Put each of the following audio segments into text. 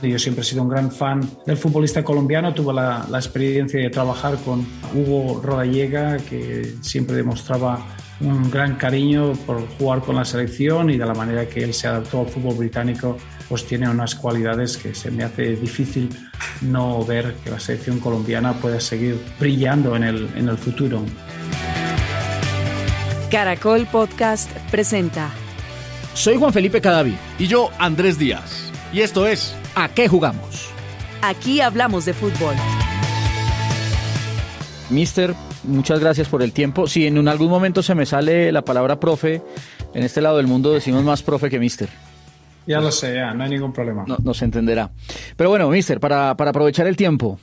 Yo siempre he sido un gran fan del futbolista colombiano. Tuve la experiencia de trabajar con Hugo Rodallega, que siempre demostraba un gran cariño por jugar con la selección, y de la manera que él se adaptó al fútbol británico, pues tiene unas cualidades que se me hace difícil no ver que la selección colombiana pueda seguir brillando en el futuro. Caracol Podcast presenta. Soy Juan Felipe Cadavid. Y yo, Andrés Díaz. Y esto es ¿A qué jugamos? Aquí hablamos de fútbol. Mister, muchas gracias por el tiempo. Si en algún momento se me sale la palabra profe, en este lado del mundo decimos más profe que mister. Ya lo sé, no hay ningún problema. No se entenderá. Pero bueno, mister, para aprovechar el tiempo,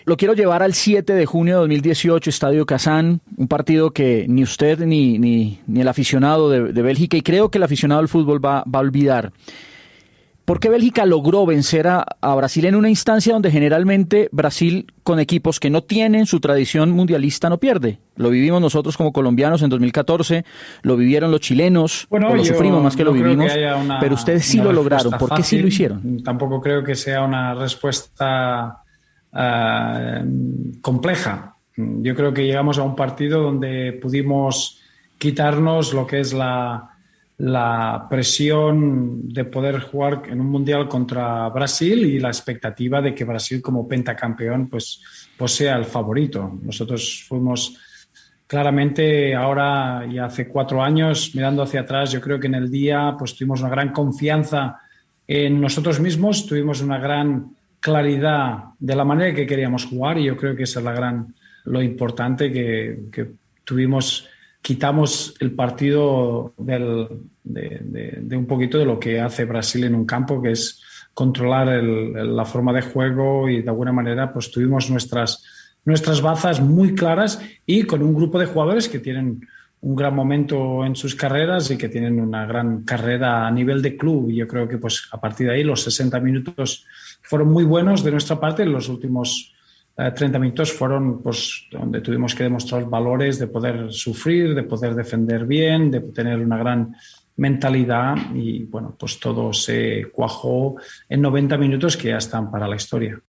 lo quiero llevar al 7 de junio de 2018, Estadio Kazán, un partido que ni usted ni el aficionado de Bélgica, y creo que el aficionado del fútbol va a olvidar. ¿Por qué Bélgica logró vencer a Brasil en una instancia donde generalmente Brasil, con equipos que no tienen su tradición mundialista, no pierde? Lo vivimos nosotros como colombianos en 2014, lo vivieron los chilenos, lo sufrimos más que lo vivimos, pero ustedes sí lo lograron. ¿Por qué sí lo hicieron? Tampoco creo que sea una respuesta compleja. Yo creo que llegamos a un partido donde pudimos quitarnos lo que es la presión de poder jugar en un mundial contra Brasil y la expectativa de que Brasil, como pentacampeón, pues sea el favorito. Nosotros fuimos claramente, ahora y hace 4 años, mirando hacia atrás, yo creo que en el día pues tuvimos una gran confianza en nosotros mismos, tuvimos una gran claridad de la manera que queríamos jugar, y yo creo que esa es lo importante que tuvimos. Quitamos el partido de un poquito de lo que hace Brasil en un campo, que es controlar la forma de juego, y de alguna manera pues tuvimos nuestras bazas muy claras, y con un grupo de jugadores que tienen un gran momento en sus carreras y que tienen una gran carrera a nivel de club. Y yo creo que pues a partir de ahí los 60 minutos fueron muy buenos de nuestra parte. Los últimos 30 minutos fueron pues donde tuvimos que demostrar valores de poder sufrir, de poder defender bien, de tener una gran mentalidad, y bueno, pues todo se cuajó en 90 minutos que ya están para la historia.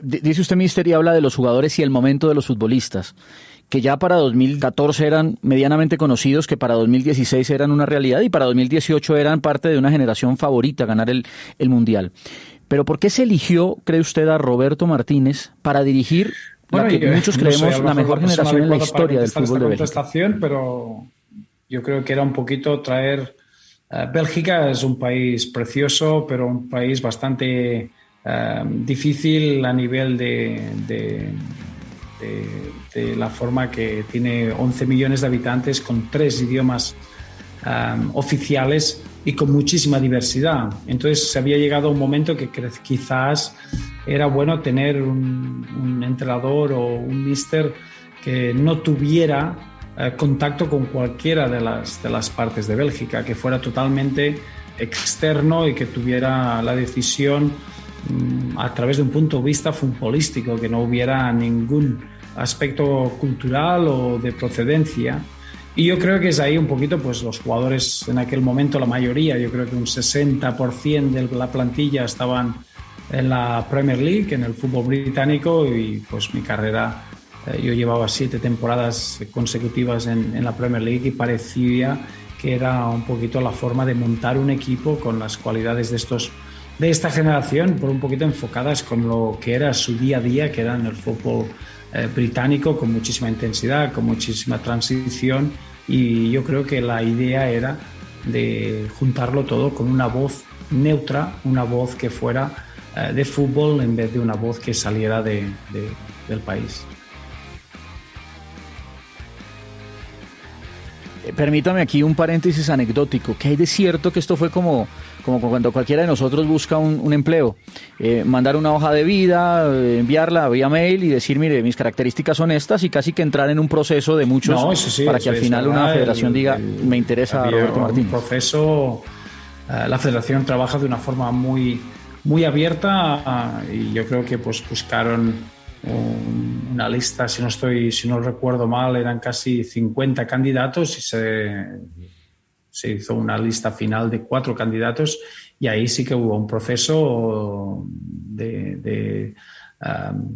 Dice usted, mister, y habla de los jugadores y el momento de los futbolistas, que ya para 2014 eran medianamente conocidos, que para 2016 eran una realidad y para 2018 eran parte de una generación favorita a ganar el Mundial. Pero ¿por qué se eligió, cree usted, a Roberto Martínez para dirigir la que muchos creemos la mejor generación en la historia del fútbol de Bélgica? Pero yo creo que era un poquito traer... Bélgica es un país precioso, pero un país bastante difícil a nivel de la forma que tiene 11 millones de habitantes, con 3 idiomas oficiales y con muchísima diversidad. Entonces se había llegado a un momento que quizás era bueno tener un entrenador o un míster que no tuviera contacto con cualquiera de las partes de Bélgica, que fuera totalmente externo y que tuviera la decisión a través de un punto de vista futbolístico, que no hubiera ningún aspecto cultural o de procedencia. Y yo creo que es ahí un poquito, pues los jugadores en aquel momento, la mayoría, yo creo que un 60% de la plantilla estaban en la Premier League, en el fútbol británico, y pues mi carrera, yo llevaba 7 temporadas consecutivas en la Premier League, y parecía que era un poquito la forma de montar un equipo con las cualidades de esta generación, por un poquito enfocadas con lo que era su día a día, que era en el fútbol británico, con muchísima intensidad, con muchísima transición. Y yo creo que la idea era de juntarlo todo con una voz neutra, una voz que fuera de fútbol en vez de una voz que saliera del país. Permítame aquí un paréntesis anecdótico. ¿Qué hay de cierto que esto fue como cuando cualquiera de nosotros busca un empleo? Mandar una hoja de vida, enviarla vía mail y decir, mire, mis características son estas, y casi que entrar en un proceso de muchos para que al final una federación diga, me interesa a Roberto Martínez. Un proceso, la federación trabaja de una forma muy, muy abierta, y yo creo que pues buscaron una lista, si no recuerdo mal, eran casi 50 candidatos, y se hizo una lista final de 4 candidatos y ahí sí que hubo un proceso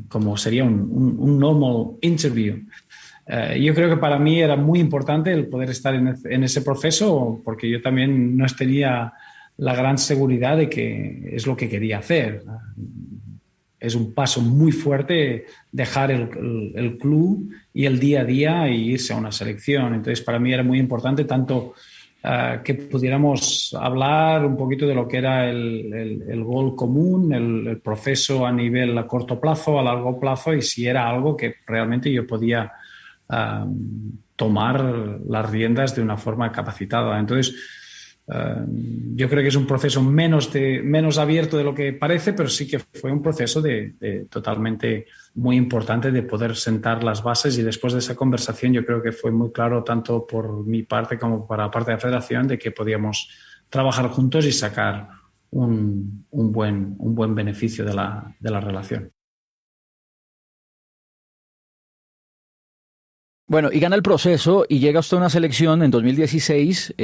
como sería un normal interview. Yo creo que para mí era muy importante el poder estar en ese proceso porque yo también no tenía la gran seguridad de que es lo que quería hacer. Es un paso muy fuerte dejar el club y el día a día e irse a una selección. Entonces, para mí era muy importante tanto que pudiéramos hablar un poquito de lo que era el gol común, el proceso a nivel a corto plazo, a largo plazo, y si era algo que realmente yo podía tomar las riendas de una forma capacitada. Entonces, yo creo que es un proceso menos abierto de lo que parece, pero sí que fue un proceso totalmente muy importante de poder sentar las bases, y después de esa conversación yo creo que fue muy claro tanto por mi parte como para la parte de la federación de que podíamos trabajar juntos y sacar un buen beneficio de la relación. Bueno, y gana el proceso y llega usted a una selección en 2016,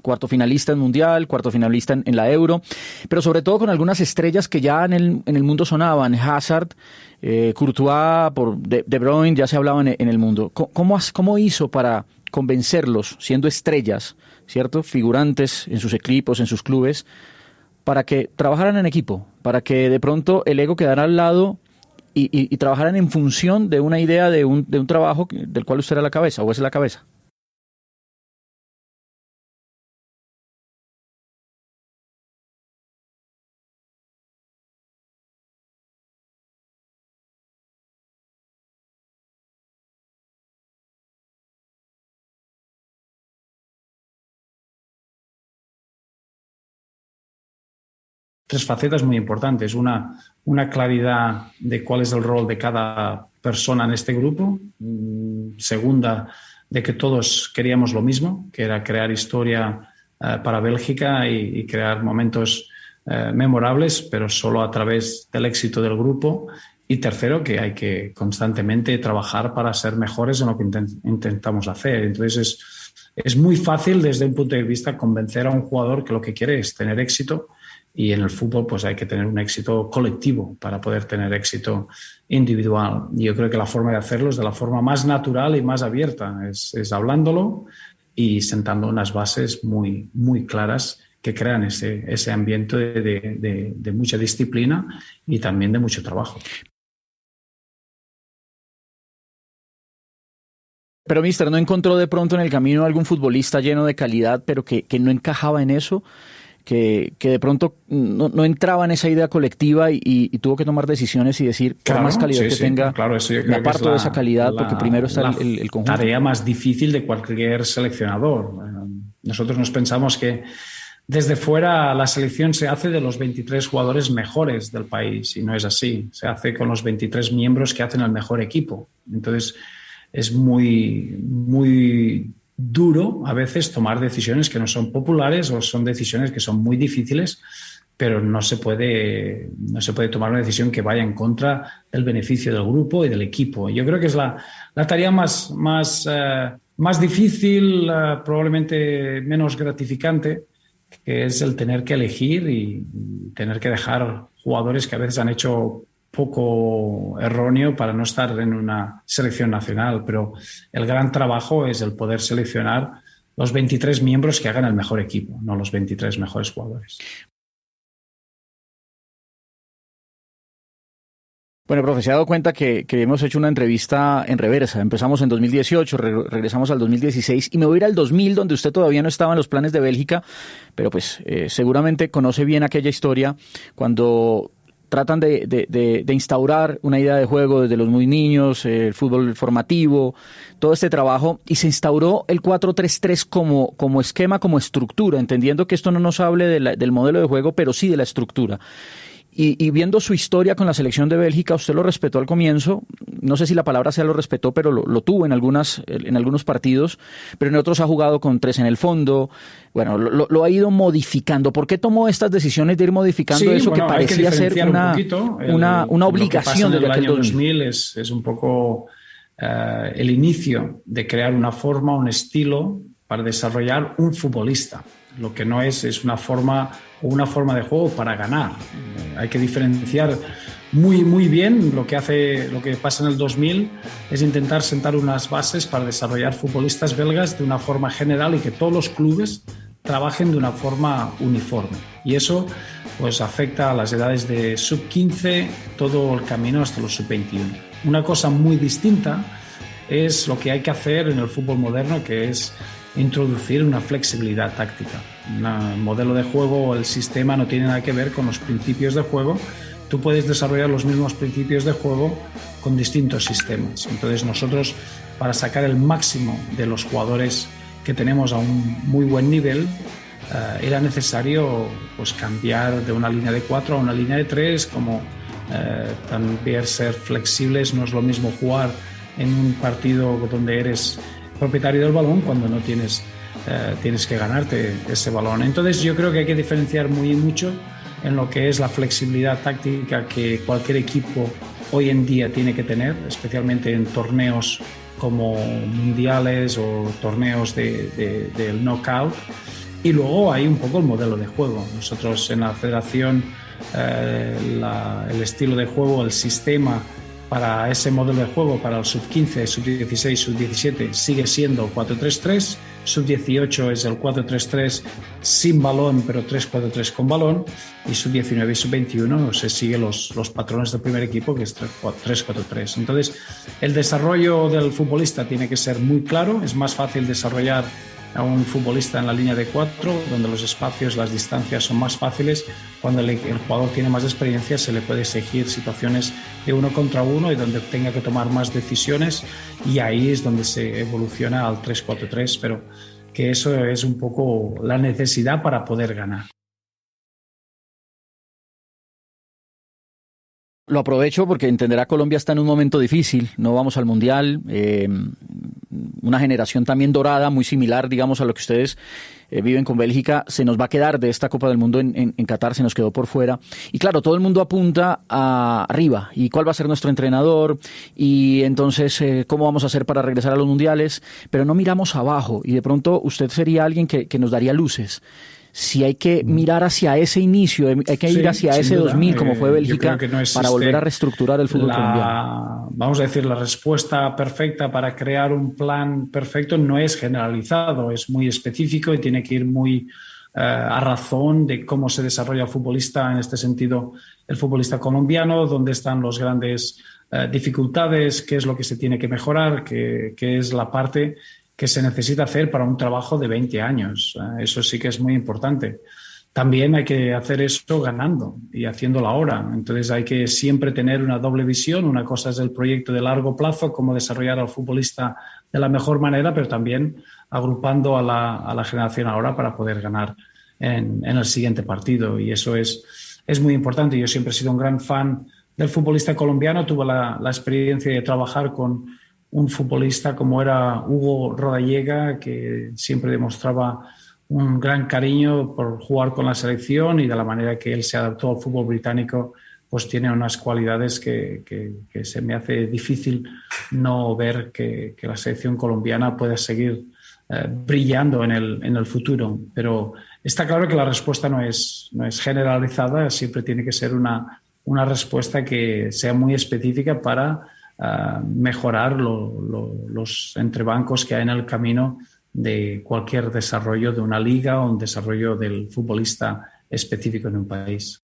cuarto finalista en Mundial, cuarto finalista en la Euro, pero sobre todo con algunas estrellas que ya en el mundo sonaban, Hazard, Courtois, De Bruyne, ya se hablaban en el mundo. ¿Cómo hizo para convencerlos, siendo estrellas, ¿cierto?, figurantes en sus equipos, en sus clubes, para que trabajaran en equipo, para que de pronto el ego quedara al lado y trabajaran en función de una idea, de un trabajo del cual usted era la cabeza o es la cabeza? Tres facetas muy importantes. Una claridad de cuál es el rol de cada persona en este grupo. Segunda, de que todos queríamos lo mismo, que era crear historia para Bélgica y crear momentos memorables, pero solo a través del éxito del grupo. Y tercero, que hay que constantemente trabajar para ser mejores en lo que intentamos hacer. Entonces es muy fácil desde un punto de vista convencer a un jugador que lo que quiere es tener éxito. Y en el fútbol pues hay que tener un éxito colectivo para poder tener éxito individual. Y yo creo que la forma de hacerlo es de la forma más natural y más abierta. Es hablándolo y sentando unas bases muy, muy claras que crean ese ambiente de mucha disciplina y también de mucho trabajo. Pero, mister, ¿no encontró de pronto en el camino algún futbolista lleno de calidad, pero que no encajaba en eso? Que de pronto no entraba en esa idea colectiva y tuvo que tomar decisiones y decir, por más calidad que tenga, claro, eso yo creo me aparto de esa calidad porque primero está el conjunto. La tarea más difícil de cualquier seleccionador. Nosotros nos pensamos que desde fuera la selección se hace de los 23 jugadores mejores del país y no es así. Se hace con los 23 miembros que hacen el mejor equipo. Entonces es muy, muy duro a veces tomar decisiones que no son populares o son decisiones que son muy difíciles, pero no se puede tomar una decisión que vaya en contra del beneficio del grupo y del equipo. Yo creo que es la tarea más difícil, probablemente menos gratificante, que es el tener que elegir y tener que dejar jugadores que a veces han hecho poco erróneo para no estar en una selección nacional, pero el gran trabajo es el poder seleccionar los 23 miembros que hagan el mejor equipo, no los 23 mejores jugadores. Bueno, profe, se ha dado cuenta que hemos hecho una entrevista en reversa. Empezamos en 2018, regresamos al 2016 y me voy a ir al 2000, donde usted todavía no estaba en los planes de Bélgica, pero pues seguramente conoce bien aquella historia cuando tratan de instaurar una idea de juego desde los muy niños, el fútbol formativo, todo este trabajo, y se instauró el 4-3-3 como esquema, como estructura, entendiendo que esto no nos hable del modelo de juego, pero sí de la estructura. Y viendo su historia con la selección de Bélgica, usted lo respetó al comienzo, no sé si la palabra sea lo respetó, pero lo tuvo en algunos partidos, pero en otros ha jugado con 3 en el fondo, bueno, lo ha ido modificando. ¿Por qué tomó estas decisiones de ir modificando eso que parecía ser una obligación desde aquel 2000? Es un poco el inicio de crear una forma, un estilo para desarrollar un futbolista. Lo que no es una forma de juego para ganar. Hay que diferenciar muy bien lo que pasa en el 2000, es intentar sentar unas bases para desarrollar futbolistas belgas de una forma general y que todos los clubes trabajen de una forma uniforme. Y eso pues afecta a las edades de sub-15, todo el camino hasta los sub-21. Una cosa muy distinta es lo que hay que hacer en el fútbol moderno, que es introducir una flexibilidad táctica. El modelo de juego o el sistema no tiene nada que ver con los principios de juego. Tú puedes desarrollar los mismos principios de juego con distintos sistemas. Entonces nosotros, para sacar el máximo de los jugadores que tenemos a un muy buen nivel, era necesario pues cambiar de una línea de 4 a una línea de 3, como también ser flexibles. No es lo mismo jugar en un partido donde eres propietario del balón cuando no tienes que ganarte ese balón. Entonces yo creo que hay que diferenciar mucho en lo que es la flexibilidad táctica que cualquier equipo hoy en día tiene que tener, especialmente en torneos como mundiales o torneos del knockout. Y luego hay un poco el modelo de juego. Nosotros en la federación, el estilo de juego, el sistema para ese modelo de juego, para el sub-15, sub-16, sub-17, sigue siendo 4-3-3, sub-18 es el 4-3-3 sin balón, pero 3-4-3 con balón, y sub-19 y sub-21 se sigue los patrones del primer equipo, que es 3-4-3. Entonces, el desarrollo del futbolista tiene que ser muy claro. Es más fácil desarrollar a un futbolista en la línea de 4, donde los espacios, las distancias son más fáciles. Cuando el jugador tiene más experiencia, se le puede exigir situaciones de 1 contra 1 y donde tenga que tomar más decisiones, y ahí es donde se evoluciona al 3-4-3, pero que eso es un poco la necesidad para poder ganar. Lo aprovecho porque entenderá, Colombia está en un momento difícil, no vamos al Mundial, una generación también dorada, muy similar, digamos, a lo que ustedes viven con Bélgica, se nos va a quedar de esta Copa del Mundo en Qatar, se nos quedó por fuera. Y claro, todo el mundo apunta arriba, y cuál va a ser nuestro entrenador, y entonces cómo vamos a hacer para regresar a los mundiales, pero no miramos abajo, y de pronto usted sería alguien que nos daría luces. Si hay que mirar hacia ese inicio, hay que ir hacia ese duda. 2000, como fue Bélgica, para volver a reestructurar el fútbol colombiano. Vamos a decir, la respuesta perfecta para crear un plan perfecto no es generalizado, es muy específico y tiene que ir muy a razón de cómo se desarrolla el futbolista, en este sentido, el futbolista colombiano, dónde están las grandes dificultades, qué es lo que se tiene que mejorar, qué es la parte que se necesita hacer para un trabajo de 20 años. Eso sí que es muy importante. También hay que hacer esto ganando y haciéndolo ahora. Entonces hay que siempre tener una doble visión. Una cosa es el proyecto de largo plazo, cómo desarrollar al futbolista de la mejor manera, pero también agrupando a la generación ahora para poder ganar en el siguiente partido. Y eso es muy importante. Yo siempre he sido un gran fan del futbolista colombiano. Tuve la experiencia de trabajar con un futbolista como era Hugo Rodallega, que siempre demostraba un gran cariño por jugar con la selección, y de la manera que él se adaptó al fútbol británico, pues tiene unas cualidades que se me hace difícil no ver que la selección colombiana pueda seguir brillando en el futuro. Pero está claro que la respuesta no es generalizada, siempre tiene que ser una respuesta que sea muy específica para mejorar los entrebancos que hay en el camino de cualquier desarrollo de una liga o un desarrollo del futbolista específico en un país.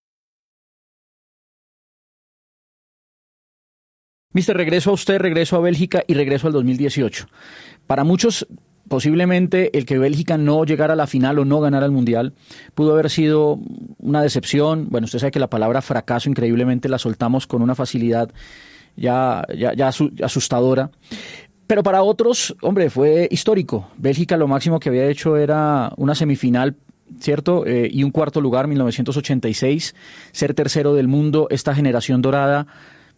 Mister, regreso a usted, regreso a Bélgica y regreso al 2018. Para muchos, posiblemente el que Bélgica no llegara a la final o no ganara el Mundial pudo haber sido una decepción. Bueno, usted sabe que la palabra fracaso increíblemente la soltamos con una facilidad ya asustadora. Pero para otros, hombre, fue histórico. Bélgica lo máximo que había hecho era una semifinal, ¿cierto? Y un cuarto lugar, 1986, ser tercero del mundo, esta generación dorada,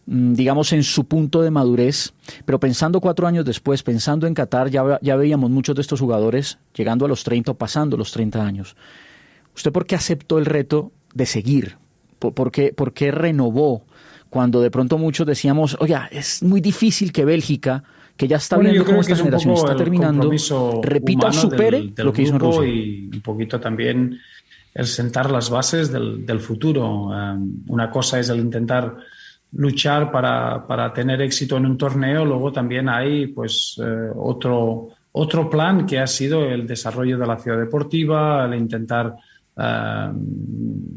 digamos, en su punto de madurez. Pero pensando 4 años después, pensando en Qatar, ya veíamos muchos de estos jugadores llegando a los 30 o pasando los 30 años. ¿Usted por qué aceptó el reto de seguir? ¿Por qué renovó? Cuando de pronto muchos decíamos, oye, es muy difícil que Bélgica, que ya está Bueno, viendo yo creo cómo que esta es un generación poco está el terminando, compromiso repita o humano supere del lo que hizo en grupo Rusia. y un poquito también el sentar las bases del futuro. Una cosa es el intentar luchar para tener éxito en un torneo, luego también hay pues otro plan que ha sido el desarrollo de la ciudad deportiva, el intentar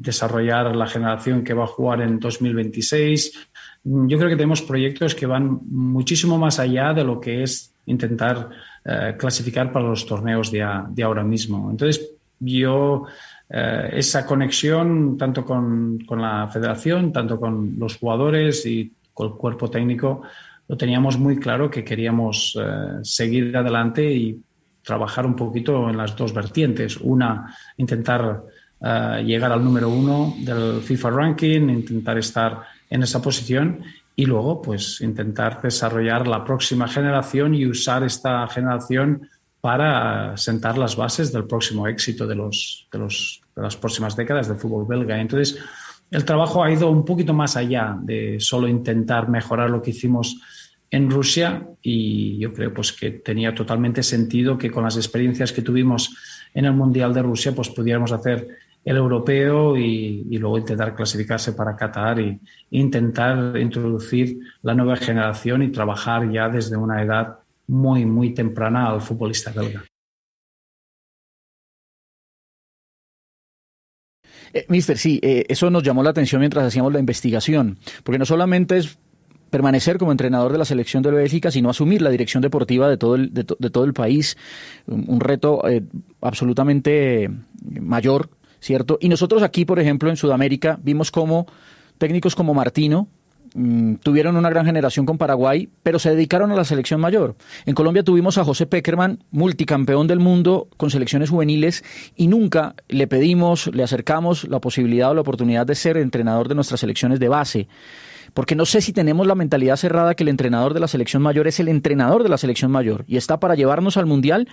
desarrollar la generación que va a jugar en 2026. Yo creo que tenemos proyectos que van muchísimo más allá de lo que es intentar clasificar para los torneos de ahora mismo. Entonces, esa conexión tanto con la federación, tanto con los jugadores y con el cuerpo técnico, lo teníamos muy claro que queríamos seguir adelante y trabajar un poquito en las dos vertientes. Una, intentar llegar al número 1 del FIFA Ranking, intentar estar en esa posición y luego pues intentar desarrollar la próxima generación y usar esta generación para sentar las bases del próximo éxito de las próximas décadas del fútbol belga. Entonces, el trabajo ha ido un poquito más allá de solo intentar mejorar lo que hicimos en Rusia y yo creo pues que tenía totalmente sentido que con las experiencias que tuvimos en el Mundial de Rusia pues pudiéramos hacer el europeo y luego intentar clasificarse para Qatar e intentar introducir la nueva generación y trabajar ya desde una edad muy, muy temprana al futbolista belga. Mister, sí, eso nos llamó la atención mientras hacíamos la investigación, porque no solamente es permanecer como entrenador de la selección de Bélgica, sino asumir la dirección deportiva de todo el país, un reto absolutamente mayor, ¿cierto? Y nosotros aquí, por ejemplo, en Sudamérica, vimos cómo técnicos como Martino tuvieron una gran generación con Paraguay, pero se dedicaron a la selección mayor. En Colombia tuvimos a José Pekerman, multicampeón del mundo con selecciones juveniles, y nunca le acercamos la posibilidad o la oportunidad de ser entrenador de nuestras selecciones de base. Porque no sé si tenemos la mentalidad cerrada que el entrenador de la selección mayor es el entrenador de la selección mayor y está para llevarnos al Mundial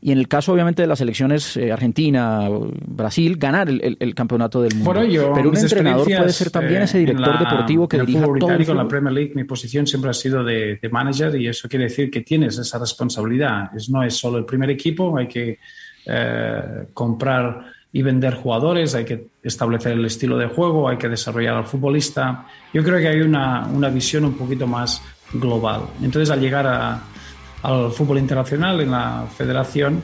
y en el caso obviamente de las selecciones Argentina, Brasil, ganar el campeonato del mundo. Pero un entrenador puede ser también ese director deportivo que dirija todo el fútbol. En la Premier League mi posición siempre ha sido de manager y eso quiere decir que tienes esa responsabilidad. No es solo el primer equipo, hay que comprar y vender jugadores, hay que establecer el estilo de juego, hay que desarrollar al futbolista. Yo creo que hay una visión un poquito más global. Entonces, al llegar al fútbol internacional en la federación,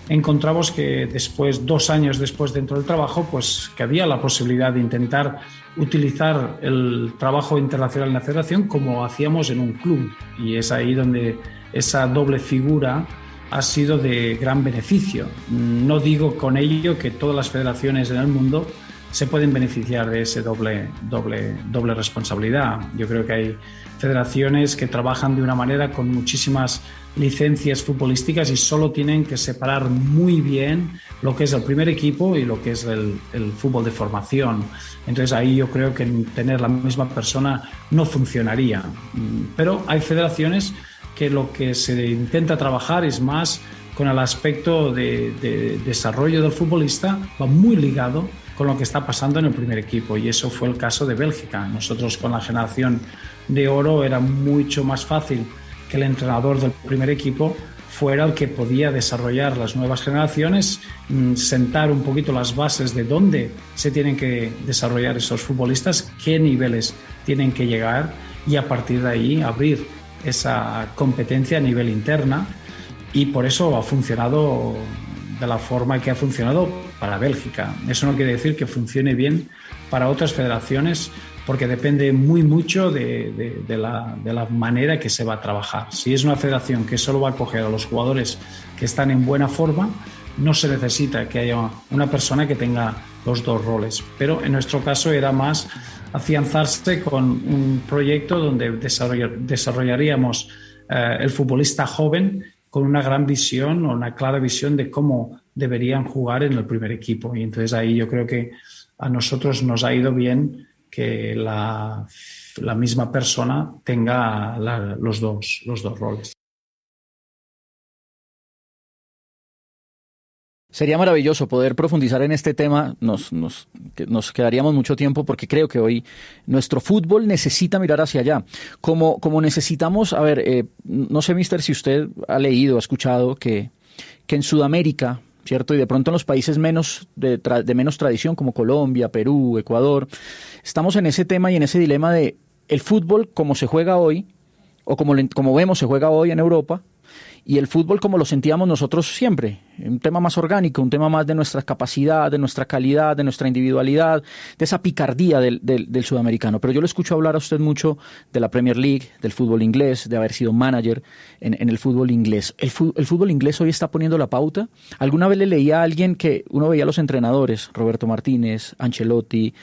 encontramos que 2 años después dentro del trabajo, pues que había la posibilidad de intentar utilizar el trabajo internacional en la federación como hacíamos en un club. Y es ahí donde esa doble figura ha sido de gran beneficio. No digo con ello que todas las federaciones en el mundo se pueden beneficiar de ese doble responsabilidad. Yo creo que hay federaciones que trabajan de una manera con muchísimas licencias futbolísticas y solo tienen que separar muy bien lo que es el primer equipo y lo que es el fútbol de formación. Entonces ahí yo creo que tener la misma persona no funcionaría. Pero hay federaciones que lo que se intenta trabajar es más con el aspecto de desarrollo del futbolista, va muy ligado con lo que está pasando en el primer equipo y eso fue el caso de Bélgica. Nosotros con la generación de oro era mucho más fácil que el entrenador del primer equipo fuera el que podía desarrollar las nuevas generaciones, sentar un poquito las bases de dónde se tienen que desarrollar esos futbolistas, qué niveles tienen que llegar y a partir de ahí abrir esa competencia a nivel interna y por eso ha funcionado de la forma que ha funcionado para Bélgica. Eso no quiere decir que funcione bien para otras federaciones porque depende mucho de la manera que se va a trabajar. Si es una federación que solo va a coger a los jugadores que están en buena forma, no se necesita que haya una persona que tenga los dos roles. Pero en nuestro caso era más afianzarse con un proyecto donde desarrollaríamos el futbolista joven con una gran visión o una clara visión de cómo deberían jugar en el primer equipo. Y entonces ahí yo creo que a nosotros nos ha ido bien que la misma persona tenga los dos roles. Sería maravilloso poder profundizar en este tema, nos quedaríamos mucho tiempo porque creo que hoy nuestro fútbol necesita mirar hacia allá. Como necesitamos, a ver, no sé, mister, si usted ha leído, ha escuchado que en Sudamérica, ¿cierto? Y de pronto en los países de menos tradición como Colombia, Perú, Ecuador, estamos en ese tema y en ese dilema de el fútbol como se juega hoy, o como vemos se juega hoy en Europa, y el fútbol como lo sentíamos nosotros siempre, un tema más orgánico, un tema más de nuestra capacidad, de nuestra calidad, de nuestra individualidad, de esa picardía del sudamericano. Pero yo lo escucho hablar a usted mucho de la Premier League, del fútbol inglés, de haber sido manager en el fútbol inglés. ¿El fútbol inglés hoy está poniendo la pauta? Alguna vez le leía a alguien que uno veía a los entrenadores, Roberto Martínez, Ancelotti,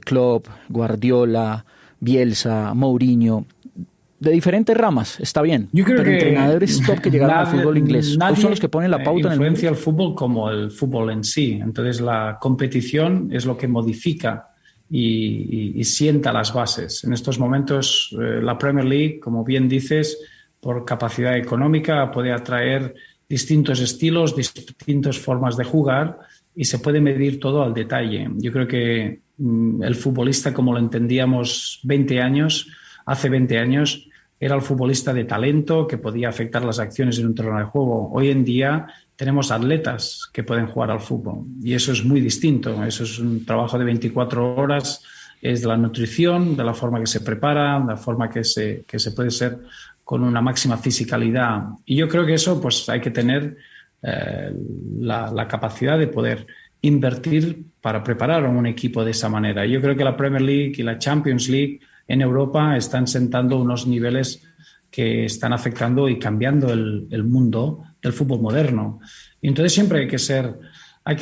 Klopp, Guardiola, Bielsa, Mourinho, de diferentes ramas, está bien. Yo creo pero entrenadores top que llegaron al fútbol inglés, nadie son los que ponen la pauta en el mundo. Influencia el fútbol como el fútbol en sí. Entonces la competición es lo que modifica y sienta las bases. En estos momentos la Premier League, como bien dices, por capacidad económica puede atraer distintos estilos, distintas formas de jugar y se puede medir todo al detalle. Yo creo que el futbolista, como lo entendíamos hace 20 años, era el futbolista de talento que podía afectar las acciones en un terreno de juego. Hoy en día tenemos atletas que pueden jugar al fútbol y eso es muy distinto. Eso es un trabajo de 24 horas, es de la nutrición, de la forma que se prepara, de la forma que se puede ser con una máxima fisicalidad. Y yo creo que eso pues hay que tener la capacidad de poder invertir para preparar a un equipo de esa manera. Yo creo que la Premier League y la Champions League en Europa están sentando unos niveles que están afectando y cambiando el mundo del fútbol moderno. Y entonces siempre hay que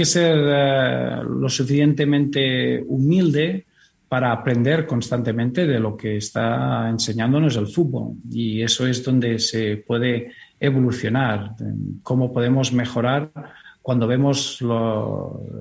ser lo suficientemente humilde para aprender constantemente de lo que está enseñándonos el fútbol. Y eso es donde se puede evolucionar, cómo podemos mejorar cuando vemos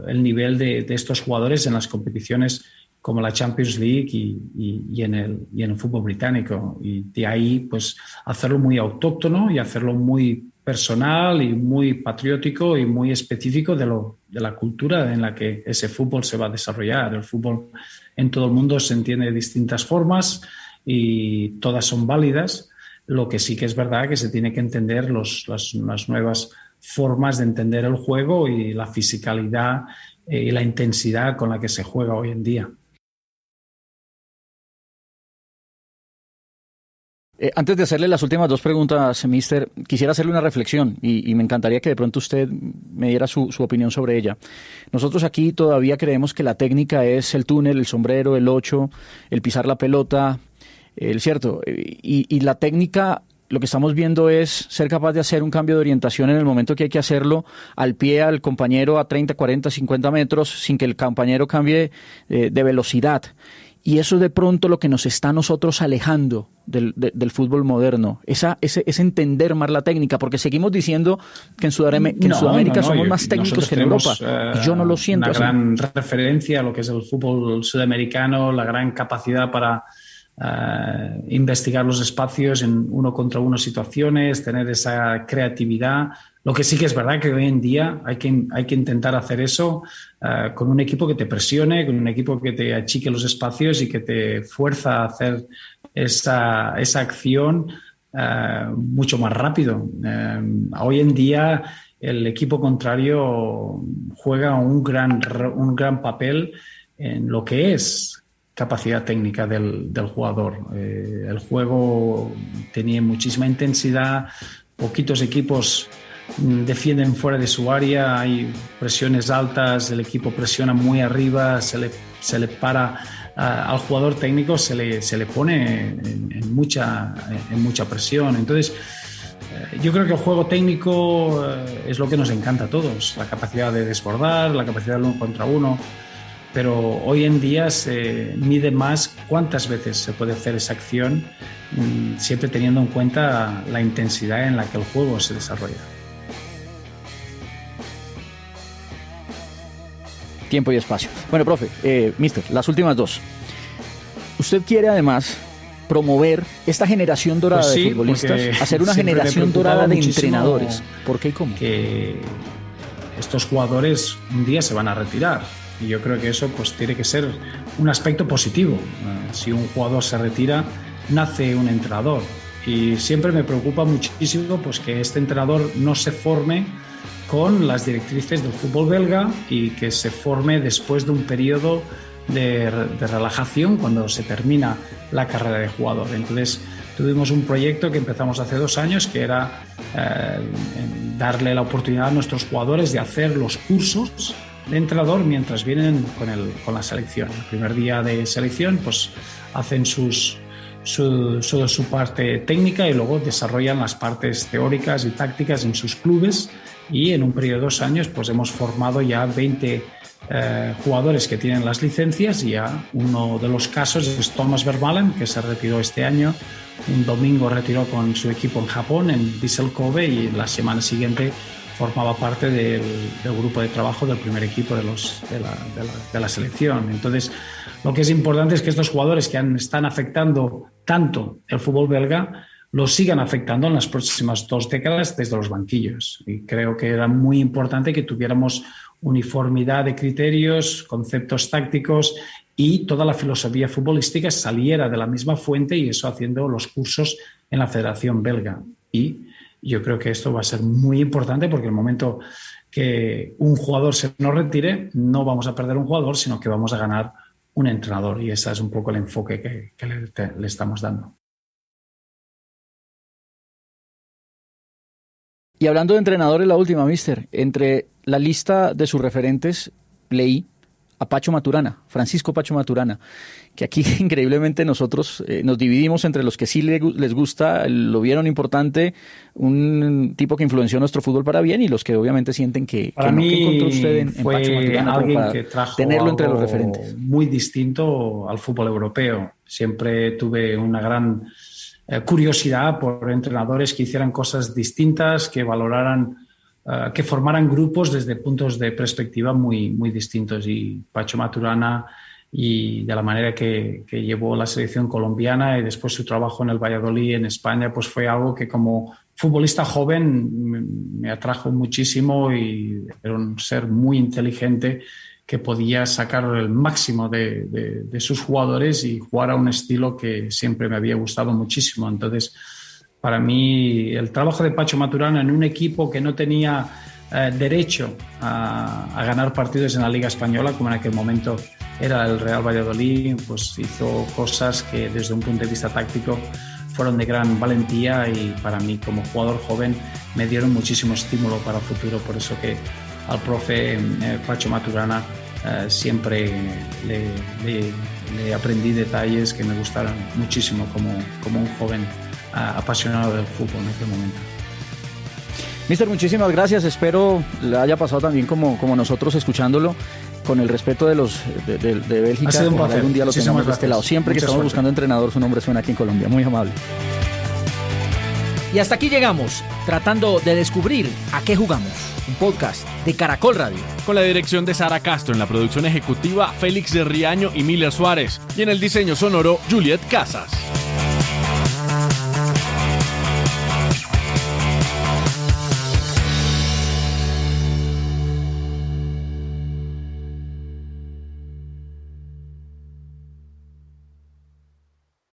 el nivel de estos jugadores en las competiciones como la Champions League y en el fútbol británico. Y de ahí, pues, hacerlo muy autóctono y hacerlo muy personal y muy patriótico y muy específico de la cultura en la que ese fútbol se va a desarrollar. El fútbol en todo el mundo se entiende de distintas formas y todas son válidas. Lo que sí que es verdad que se tiene que entender las nuevas formas de entender el juego y la fisicalidad y la intensidad con la que se juega hoy en día. Antes de hacerle las últimas dos preguntas, mister, quisiera hacerle una reflexión y me encantaría que de pronto usted me diera su opinión sobre ella. Nosotros aquí todavía creemos que la técnica es el túnel, el sombrero, el 8, el pisar la pelota, ¿cierto? Y la técnica, lo que estamos viendo es ser capaz de hacer un cambio de orientación en el momento que hay que hacerlo, al pie al compañero a 30, 40, 50 metros, sin que el compañero cambie de velocidad. Y eso es de pronto lo que nos está a nosotros alejando del fútbol moderno, ese entender más la técnica, porque seguimos diciendo que en Sudamérica somos más técnicos que en Europa. Y yo no lo siento una así. Gran referencia a lo que es el fútbol sudamericano, la gran capacidad para investigar los espacios en uno contra uno situaciones, tener esa creatividad. Lo que sí que es verdad que hoy en día hay que intentar hacer eso con un equipo que te presione, con un equipo que te achique los espacios y que te fuerza a hacer esa acción mucho más rápido. Hoy en día el equipo contrario juega un gran papel en lo que es capacidad técnica del jugador. El juego tenía muchísima intensidad, poquitos equipos defienden fuera de su área, hay presiones altas, el equipo presiona muy arriba, se le para al jugador técnico, se le pone en mucha presión. Entonces, yo creo que el juego técnico es lo que nos encanta a todos, la capacidad de desbordar, la capacidad del uno contra uno, pero hoy en día se mide más cuántas veces se puede hacer esa acción, siempre teniendo en cuenta la intensidad en la que el juego se desarrolla. Tiempo y espacio. Bueno, profe, mister, las últimas dos. Usted quiere además promover esta generación dorada de futbolistas, hacer una generación dorada de entrenadores. ¿Por qué y cómo? estos jugadores un día se van a retirar. Y yo creo que eso pues tiene que ser un aspecto positivo. Si un jugador se retira, nace un entrenador. Y siempre me preocupa muchísimo pues, que este entrenador no se forme con las directrices del fútbol belga y que se forme después de un periodo de relajación cuando se termina la carrera de jugador. Entonces tuvimos un proyecto que empezamos hace 2 años que era darle la oportunidad a nuestros jugadores de hacer los cursos de entrenador mientras vienen con la selección. El primer día de selección pues hacen su parte técnica y luego desarrollan las partes teóricas y tácticas en sus clubes, y en un periodo de 2 años pues hemos formado ya 20 jugadores que tienen las licencias, y ya uno de los casos es Thomas Vermaelen, que se retiró este año. Un domingo retiró con su equipo en Japón, en Vissel Kobe, y la semana siguiente formaba parte del grupo de trabajo del primer equipo de la selección. Entonces, lo que es importante es que estos jugadores que están afectando tanto el fútbol belga lo sigan afectando en las próximas 2 décadas desde los banquillos. Y creo que era muy importante que tuviéramos uniformidad de criterios, conceptos tácticos, y toda la filosofía futbolística saliera de la misma fuente, y eso haciendo los cursos en la Federación Belga. Y yo creo que esto va a ser muy importante, porque el momento que un jugador se nos retire, no vamos a perder un jugador, sino que vamos a ganar un entrenador, y ese es un poco el enfoque que le estamos dando. Y hablando de entrenadores, la última, mister. Entre la lista de sus referentes leí a Pacho Maturana, Francisco Pacho Maturana, que aquí increíblemente nosotros nos dividimos entre los que sí les gusta, lo vieron importante, un tipo que influenció nuestro fútbol para bien, y los que obviamente sienten que para mí ¿qué encontró usted en Pacho Maturana alguien que trajo tenerlo entre los referentes? Muy distinto al fútbol europeo. Siempre tuve una gran curiosidad por entrenadores que hicieran cosas distintas, que valoraran, que formaran grupos desde puntos de perspectiva muy, muy distintos. Y Pacho Maturana, y de la manera que llevó la selección colombiana y después su trabajo en el Valladolid, en España, pues fue algo que como futbolista joven me atrajo muchísimo, y era un ser muy inteligente que podía sacar el máximo de sus jugadores y jugar a un estilo que siempre me había gustado muchísimo. Entonces, para mí, el trabajo de Pacho Maturana en un equipo que no tenía derecho a ganar partidos en la Liga Española, como en aquel momento era el Real Valladolid, pues hizo cosas que desde un punto de vista táctico fueron de gran valentía, y para mí como jugador joven me dieron muchísimo estímulo para el futuro. Por eso que al profe Pacho Maturana siempre le aprendí detalles que me gustaron muchísimo como un joven apasionado del fútbol en aquel momento. Mister, muchísimas gracias. Espero le haya pasado también como nosotros escuchándolo, con el respeto de Bélgica. Ha sido un placer. Algún día lo Muchísimas tengamos de este lado. Siempre que Mucha estamos suerte. buscando entrenador, su nombre suena aquí en Colombia. Muy amable. Y hasta aquí llegamos, tratando de descubrir a qué jugamos. Un podcast de Caracol Radio. Con la dirección de Sara Castro, en la producción ejecutiva Félix de Riaño y Miller Suárez, y en el diseño sonoro Juliet Casas.